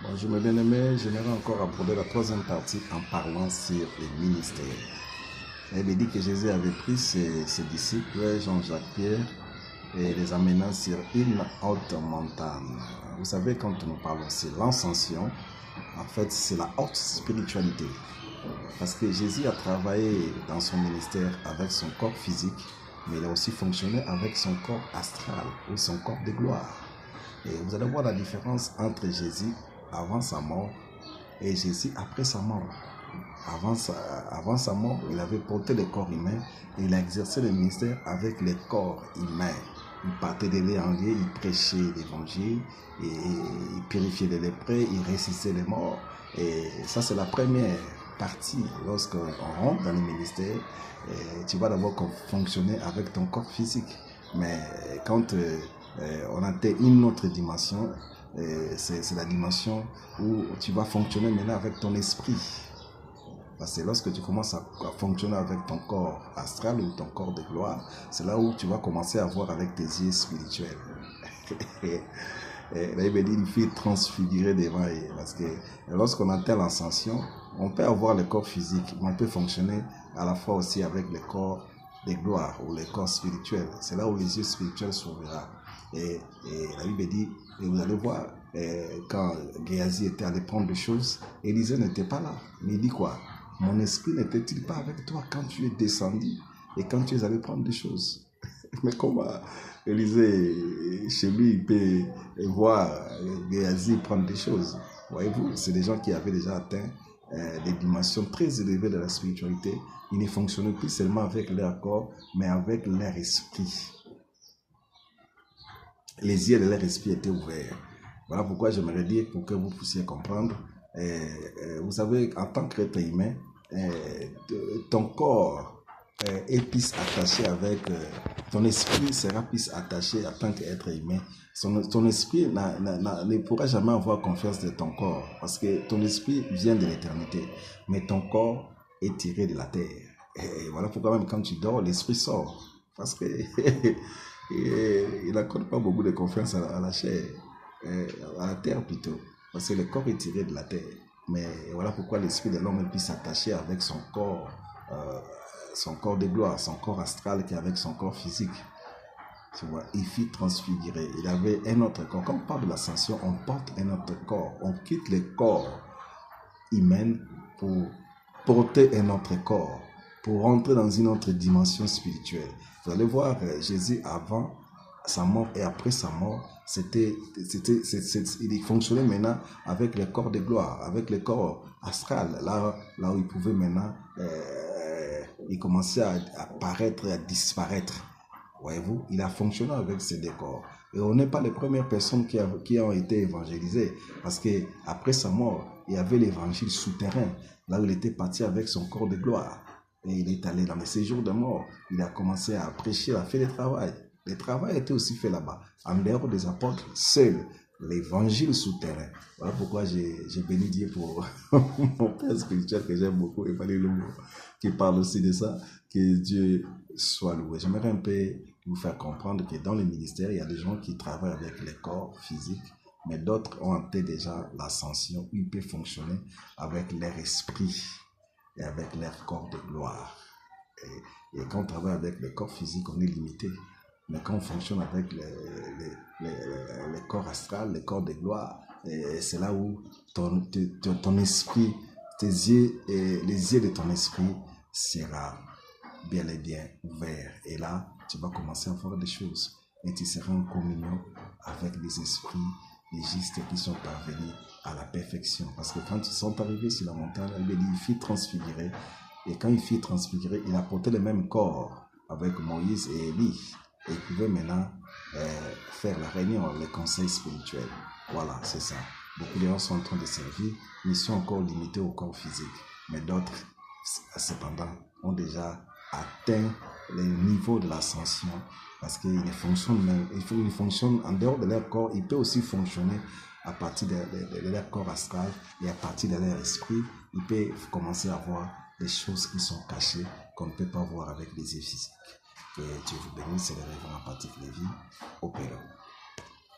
Bonjour mes bien-aimés, j'aimerais encore aborder la troisième partie en parlant sur les ministères. Il dit que Jésus avait pris ses disciples, Jean-Jacques Pierre, et les amenant sur une haute montagne. Vous savez, quand nous parlons sur l'ascension, en fait, c'est la haute spiritualité. Parce que Jésus a travaillé dans son ministère avec son corps physique, mais il a aussi fonctionné avec son corps astral ou son corps de gloire. Et vous allez voir la différence entre Jésus avant sa mort et Jésus après sa mort. Avant sa mort, il avait porté le corps humain et il a exercé le ministère avec les corps humains. Il partait de lieu en lieu, il prêchait l'évangile, et il purifiait les lépreux, il ressuscitait les morts. Et ça, c'est la première partie. Lorsqu'on rentre dans le ministère, tu vas d'abord fonctionner avec ton corps physique. Mais quand on atteint une autre dimension, c'est la dimension où tu vas fonctionner maintenant avec ton esprit. Parce que lorsque tu commences à fonctionner avec ton corps astral ou ton corps de gloire, c'est là où tu vas commencer à voir avec tes yeux spirituels. Là, il me dit, il faut transfigurer devant eux. Parce que lorsqu'on atteint l'ascension, on peut avoir le corps physique, mais on peut fonctionner à la fois aussi avec le corps de gloire ou le corps spirituel. C'est là où les yeux spirituels s'ouvriront. Et la Bible dit, et vous allez voir, quand Géasi était allé prendre des choses, Élisée n'était pas là. Mais il dit quoi? Mon esprit n'était-il pas avec toi quand tu es descendu et quand tu es allé prendre des choses? Mais comment Élisée, chez lui, il peut voir Géasi prendre des choses? Voyez-vous, c'est des gens qui avaient déjà atteint des dimensions très élevées de la spiritualité. Ils ne fonctionnaient plus seulement avec leur corps, mais avec leur esprit. Les yeux de leur esprit étaient ouverts. Voilà pourquoi j'aimerais dire, pour que vous puissiez comprendre, vous savez, en tant qu'être humain, ton corps est plus attaché avec, ton esprit sera plus attaché en tant qu'être humain. Ton esprit ne pourra jamais avoir confiance de ton corps, parce que ton esprit vient de l'éternité, mais ton corps est tiré de la terre. Et voilà pourquoi même quand tu dors, l'esprit sort, parce que il n'accorde pas beaucoup de confiance à la chair, à la terre plutôt, parce que le corps est tiré de la terre. Mais voilà pourquoi l'esprit de l'homme peut s'attacher avec son corps de gloire, son corps astral qui est avec son corps physique. Tu vois, il fut transfiguré. Il avait un autre corps. Quand on parle de l'ascension, on porte un autre corps. On quitte le corps humain pour porter un autre corps, pour rentrer dans une autre dimension spirituelle. Vous allez voir, Jésus avant sa mort et après sa mort, il fonctionnait maintenant avec le corps de gloire, avec le corps astral, là où il pouvait maintenant, il commençait à apparaître, à disparaître. Voyez-vous, il a fonctionné avec ces deux corps. Et on n'est pas les premières personnes qui ont été évangélisées, parce qu'après sa mort, il y avait l'évangile souterrain, là où il était parti avec son corps de gloire. Et il est allé dans les séjours de mort. Il a commencé à prêcher, il a fait le travail. Le travail était aussi fait là-bas. En dehors des apôtres, seul l'évangile souterrain. Voilà pourquoi j'ai béni Dieu pour mon père spirituel que j'aime beaucoup, et Valérie Lomo, qui parle aussi de ça. Que Dieu soit loué. J'aimerais un peu vous faire comprendre que dans le ministère, il y a des gens qui travaillent avec les corps physiques, mais d'autres ont atteint déjà l'ascension, où ils peuvent fonctionner avec leur esprit et avec leur corps de gloire. Et quand on travaille avec le corps physique, on est limité. Mais quand on fonctionne avec le corps astral, le corps de gloire, c'est là où ton esprit, tes yeux, les yeux de ton esprit sera bien et bien ouvert. Et là, tu vas commencer à voir des choses. Et tu seras en communion avec les esprits, les justes qui sont parvenus à la perfection. Parce que quand ils sont arrivés sur la montagne, il fit transfigurer. Et quand il fit transfigurer, il a porté le même corps avec Moïse et Élie. Et il pouvait maintenant faire la réunion, les conseils spirituels. Voilà, c'est ça. Beaucoup de gens sont en train de servir, mais ils sont encore limités au corps physique. Mais d'autres, cependant, ont déjà atteint le niveau de l'ascension, parce qu'ils fonctionnent en dehors de leur corps. Ils peuvent aussi fonctionner à partir de leur corps astral et à partir de leur esprit. Ils peuvent commencer à voir des choses qui sont cachées qu'on ne peut pas voir avec les yeux physiques. Que Dieu vous bénisse, c'est le révérend Patrick Lévy, au Pérou.